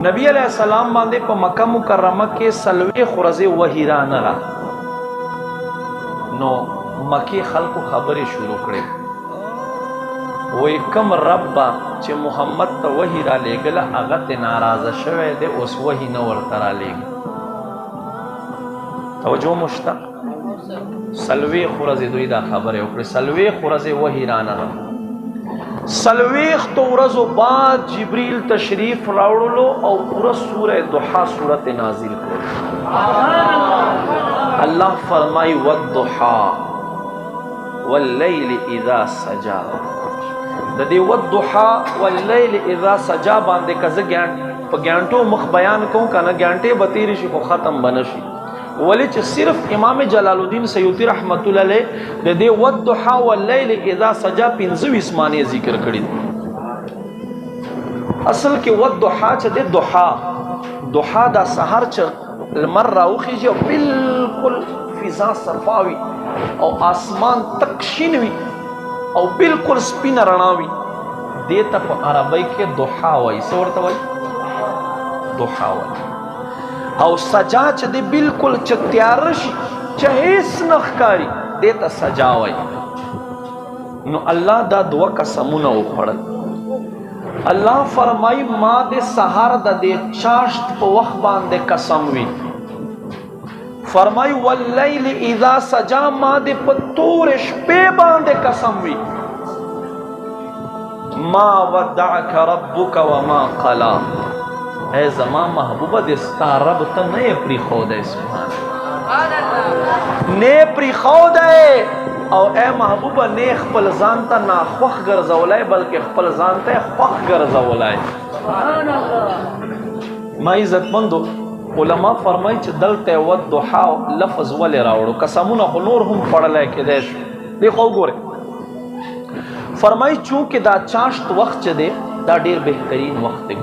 नबी अलैहिस्सलाम बांधे पे मक्का मुकर्रमा के सलवे खुरजे वही रानरा नो मक्की खल्को खबरें शुरू करे वो कम रब्बा चे मोहम्मद तो वही रा ले गला अगत नाराज शवे दे उस वही न वर्तरा ले तो जो मुश्तक सलवे खुरजे दुईदा खबरें उकरे सलवे खुरजे वही रानरा सलवेख तो उरज़ो बाद जिब्रील तशरीफ रावड़लो और पूरा सूरह दुहा सूरत नाजिल कर अल्लाह फरमाई वद्दुहा वल्लैल इज़ा सजा ददे वद्दुहा वल्लैल इज़ा सजा बांधे कज़ ज्ञानटो मुख बयान कहूँ का ज्ञानटे बतीरी शि को ख़त्म बनशी वली सिर्फ इमाम जलालुद्दीन सयूती रहमतुल्लाह अलैह दे वद्दुहा वल्लैल इज़ा सजा 25 माने जिक्र करी असल के वद्दुहा च दे दुहा दुहा दा सहर च मर राउखी जो बिल्कुल फिजा सफावी और आसमान तकशीनवी और बिल्कुल स्पिन रणावी दे तप अरबी के दुहा वही सोरत वही दुहा वही और सजा च दे बिल्कुल च त्यारश चहेस नखकारी देता सजावई नो अल्लाह दा दुआ कसमुना उखड़ल अल्लाह फरमाई माँ दे सहार दा दे चाश्त पे वख बांधे कसमवी फरमाई वल्लैल इज़ा सजा माँ दे पतूरिश पे बांधे कसमवी माँ वद्दअक रब्बुक व मा क़ला ऐ ज़मा महबूबा दिस्ता रब तो नए प्री खोद है ने प्री खोद है और ए महबूबा ने खपल जानता ना ख्वख गर्जौलाय बल्कि खपल जानता है ख्वख गर्जौलाय मैं इज्जतमंदो उलमा फरमाई च दलते वद्दुहा लफ्ज वले रावड़ो कसमुना नूर हम पढ़ले के देश देखो गोरे फरमाई चूंकि दा चाश्त वक्त दे दा ढेर बेहतरीन वक्त